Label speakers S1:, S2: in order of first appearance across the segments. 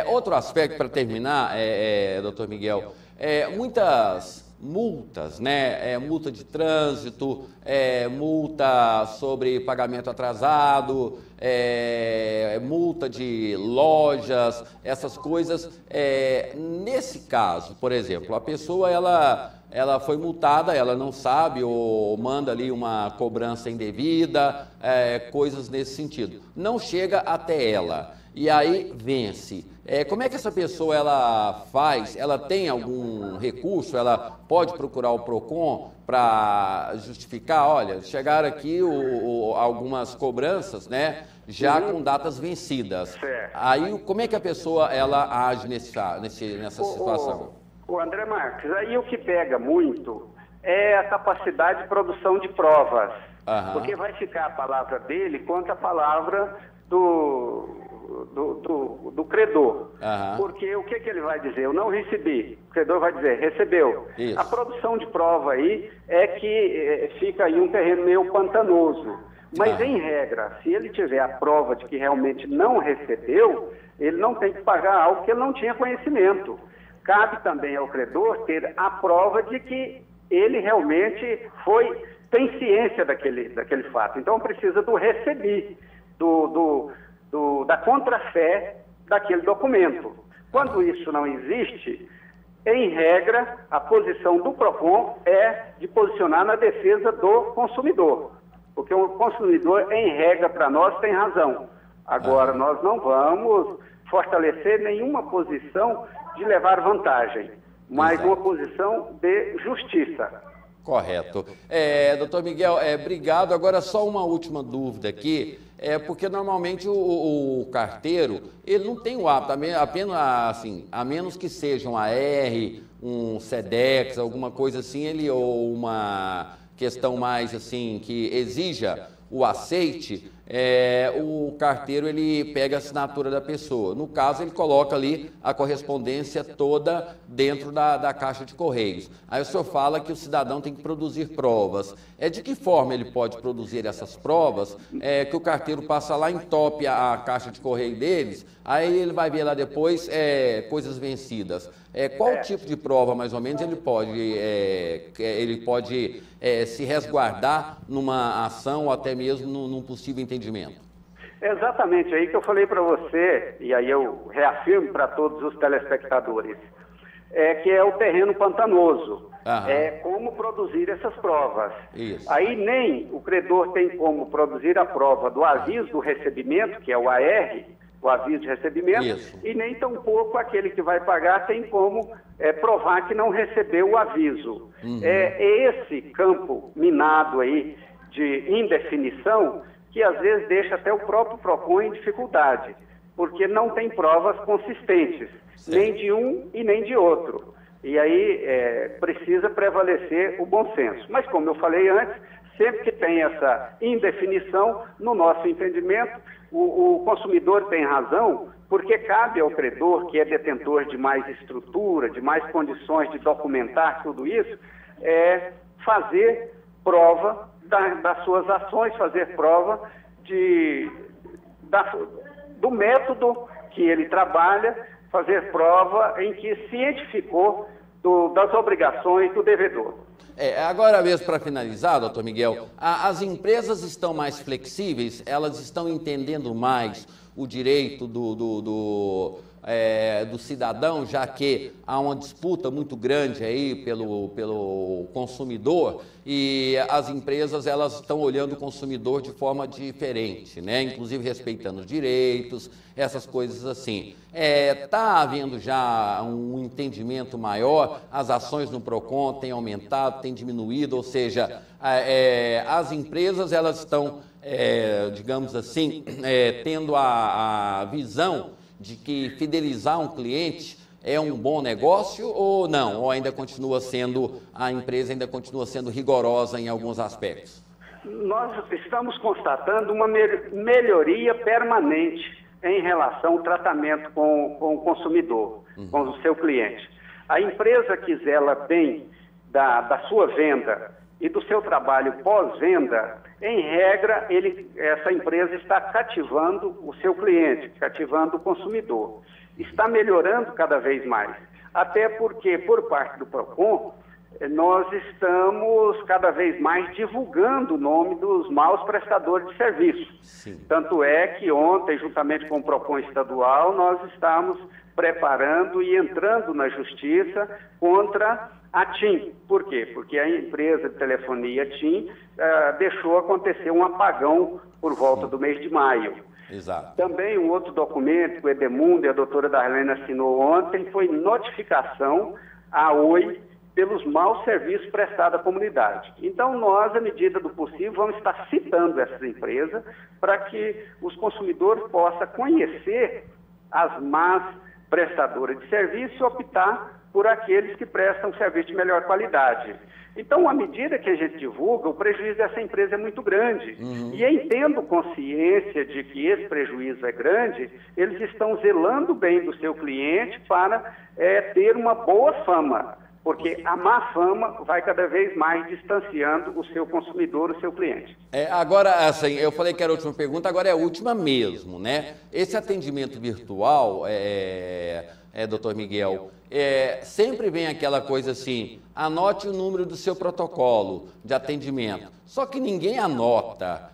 S1: Outro aspecto para terminar, doutor Miguel, muitas multas, né? Multa de trânsito, multa sobre pagamento atrasado, multa de lojas, essas coisas. Nesse caso, por exemplo, a pessoa ela foi multada, ela não sabe ou manda ali uma cobrança indevida, coisas nesse sentido. Não chega até ela e aí vence. Como é que essa pessoa ela faz? Ela tem algum recurso? Ela pode procurar o PROCON para justificar? Olha, chegaram aqui algumas cobranças, né? Já com datas vencidas.
S2: Certo.
S1: Aí como é que a pessoa ela age nessa situação?
S2: O André Marques, aí o que pega muito é a capacidade de produção de provas. Porque vai ficar a palavra dele contra a palavra do credor. Porque o que ele vai dizer? Eu não recebi. O credor vai dizer, recebeu.
S1: Isso.
S2: A produção de prova aí é que fica aí um terreno meio pantanoso. Mas em regra, se ele tiver a prova de que realmente não recebeu, ele não tem que pagar algo que ele não tinha conhecimento. Cabe também ao credor ter a prova de que ele realmente tem ciência daquele fato. Então precisa do recebi, da contrafé daquele documento. Quando isso não existe, em regra, a posição do PROCON é de posicionar na defesa do consumidor. Porque o consumidor, em regra, para nós, tem razão. Agora, nós não vamos fortalecer nenhuma posição de levar vantagem, mas uma posição de justiça.
S1: Correto. Doutor Miguel, obrigado. Agora, só uma última dúvida aqui, porque normalmente o carteiro, ele não tem o hábito, apenas assim, a menos que seja um AR, um SEDEX, alguma coisa assim, ou uma questão mais assim, que exija o aceite, o carteiro ele pega a assinatura da pessoa. No caso, ele coloca ali a correspondência toda dentro da caixa de correios. Aí o senhor fala que o cidadão tem que produzir provas. De que forma ele pode produzir essas provas? Que o carteiro passa lá, entope a caixa de correio deles, aí ele vai ver lá depois coisas vencidas. Qual tipo de prova, mais ou menos, ele pode se resguardar numa ação ou até mesmo num possível entendimento?
S2: Exatamente aí que eu falei para você, e aí eu reafirmo para todos os telespectadores, que é o terreno pantanoso. Como produzir essas provas.
S1: Isso.
S2: Aí nem o credor tem como produzir a prova do aviso do recebimento, que é o AR, o aviso de recebimento,
S1: Isso.
S2: e nem tampouco aquele que vai pagar tem como provar que não recebeu o aviso. Esse campo minado aí de indefinição que às vezes deixa até o próprio PROCON em dificuldade, porque não tem provas consistentes, nem de um e nem de outro. E aí precisa prevalecer o bom senso. Mas como eu falei antes, sempre que tem essa indefinição, no nosso entendimento, o consumidor tem razão, porque cabe ao credor, que é detentor de mais estrutura, de mais condições de documentar tudo isso, fazer prova das suas ações, fazer prova do método que ele trabalha, fazer prova em que cientificou das obrigações do devedor.
S1: Agora mesmo, para finalizar, doutor Miguel, as empresas estão mais flexíveis, elas estão entendendo mais o direito do cidadão, já que há uma disputa muito grande aí pelo consumidor e as empresas elas estão olhando o consumidor de forma diferente, né? Inclusive respeitando os direitos, essas coisas assim. Está havendo já um entendimento maior, as ações no PROCON têm aumentado, têm diminuído, ou seja, as empresas elas estão, digamos assim, tendo a visão de que fidelizar um cliente é um bom negócio ou não? Ou ainda continua sendo, a empresa ainda continua sendo rigorosa em alguns aspectos?
S2: Nós estamos constatando uma melhoria permanente em relação ao tratamento com o consumidor, com o seu cliente. A empresa que zela bem da sua venda e do seu trabalho pós-venda, em regra, essa empresa está cativando o seu cliente, cativando o consumidor. está melhorando cada vez mais. Até porque, por parte do PROCON, nós estamos cada vez mais divulgando o nome dos maus prestadores de serviço.
S1: Sim.
S2: Tanto é que ontem, juntamente com o PROCON estadual, nós estamos preparando e entrando na justiça contra a TIM. Por quê? Porque a empresa de telefonia TIM deixou acontecer um apagão por volta do mês de maio.
S1: Exato.
S2: Também um outro documento que o Edemundo e a doutora Darlene assinou ontem foi notificação à Oi pelos maus serviços prestados à comunidade. Então, nós, à medida do possível, vamos estar citando essas empresas para que os consumidores possam conhecer as más prestadoras de serviço e optar por aqueles que prestam serviço de melhor qualidade. Então, à medida que a gente divulga, o prejuízo dessa empresa é muito grande. E tendo consciência de que esse prejuízo é grande, eles estão zelando bem do seu cliente para ter uma boa fama. Porque a má fama vai cada vez mais distanciando o seu consumidor, o seu cliente.
S1: Agora, assim, eu falei que era a última pergunta, agora é a última mesmo, né? Esse atendimento virtual, doutor Miguel, sempre vem aquela coisa assim, anote o número do seu protocolo de atendimento. Só que ninguém anota.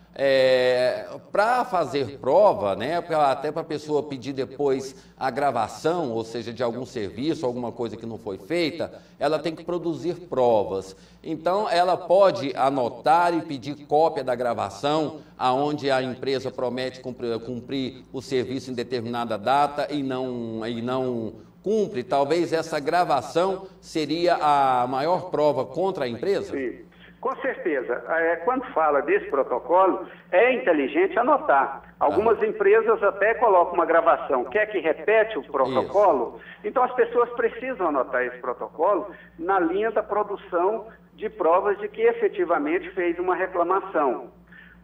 S1: Para fazer prova, né, até para a pessoa pedir depois a gravação, ou seja, de algum serviço, alguma coisa que não foi feita, ela tem que produzir provas. Então, ela pode anotar e pedir cópia da gravação, aonde a empresa promete cumprir o serviço em determinada data e não cumpre. Talvez essa gravação seria a maior prova contra a empresa?
S2: Sim. Com certeza. Quando fala desse protocolo, é inteligente anotar. Algumas empresas até colocam uma gravação. Quer que repete o protocolo? Isso. Então, as pessoas precisam anotar esse protocolo na linha da produção de provas de que efetivamente fez uma reclamação.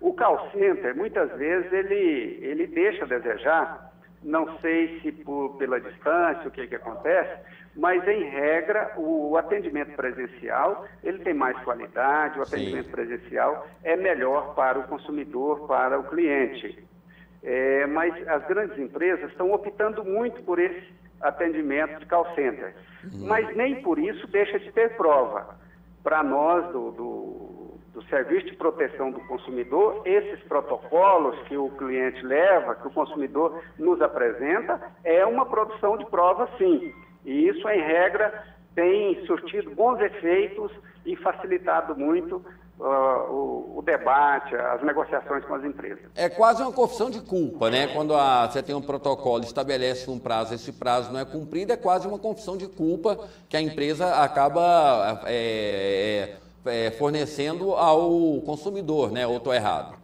S2: O call center, muitas vezes, ele deixa a desejar. Não sei se pela distância, o que acontece, mas, em regra, o atendimento presencial, ele tem mais qualidade, o atendimento presencial é melhor para o consumidor, para o cliente. Mas as grandes empresas estão optando muito por esse atendimento de call center. Mas nem por isso deixa de ter prova. Para nós, do Serviço de Proteção do Consumidor, esses protocolos que o cliente leva, que o consumidor nos apresenta, é uma produção de prova, sim. E isso, em regra, tem surtido bons efeitos e facilitado muito o debate, as negociações com as empresas.
S1: É quase uma confissão de culpa, né? Quando você tem um protocolo, estabelece um prazo, esse prazo não é cumprido, é quase uma confissão de culpa que a empresa acaba fornecendo ao consumidor, né? Ou estou errado?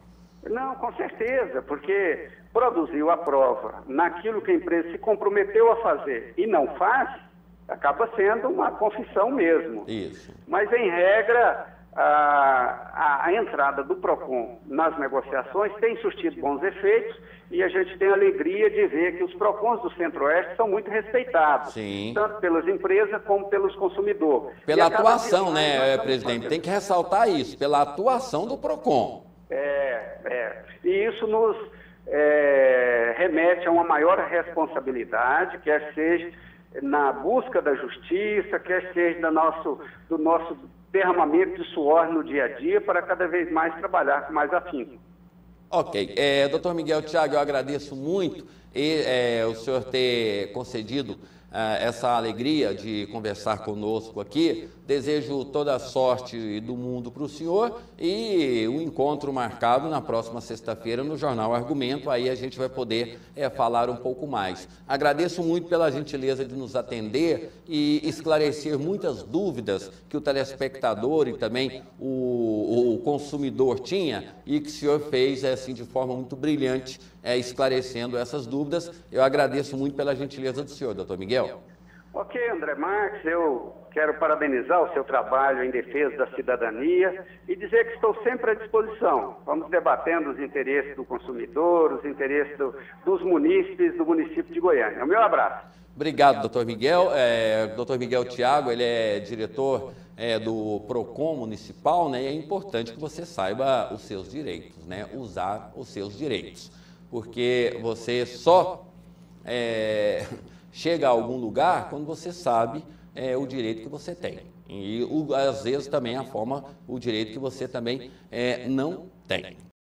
S2: Não, com certeza, porque produziu a prova naquilo que a empresa se comprometeu a fazer e não faz, acaba sendo uma confissão mesmo.
S1: Isso.
S2: Mas, em regra, a entrada do PROCON nas negociações tem surtido bons efeitos e a gente tem a alegria de ver que os PROCONs do Centro-Oeste são muito respeitados, tanto pelas empresas como pelos consumidores.
S1: Pela atuação, né, presidente? Tem que ressaltar isso, pela atuação do PROCON.
S2: E isso nos remete a uma maior responsabilidade, quer seja na busca da justiça, quer seja do nosso derramamento de suor no dia a dia, para cada vez mais trabalhar com mais afinco.
S1: Ok. Doutor Miguel Thiago, eu agradeço muito o senhor ter concedido essa alegria de conversar conosco aqui. Desejo toda a sorte do mundo para o senhor e um encontro marcado na próxima sexta-feira no Jornal Argumento. Aí a gente vai poder falar um pouco mais. Agradeço muito pela gentileza de nos atender e esclarecer muitas dúvidas que o telespectador e também o consumidor tinha e que o senhor fez assim de forma muito brilhante, esclarecendo essas dúvidas. Eu agradeço muito pela gentileza do senhor, doutor Miguel.
S2: Ok, André Marques, eu quero parabenizar o seu trabalho em defesa da cidadania e dizer que estou sempre à disposição. Vamos debatendo os interesses do consumidor, os interesses dos munícipes do município de Goiânia. O meu abraço.
S1: Obrigado, doutor Miguel. Doutor Miguel Thiago, ele é diretor do PROCON municipal, né? E é importante que você saiba os seus direitos, né? Usar os seus direitos, porque você só chega a algum lugar quando você sabe o direito que você tem. E às vezes também o direito que você também não tem.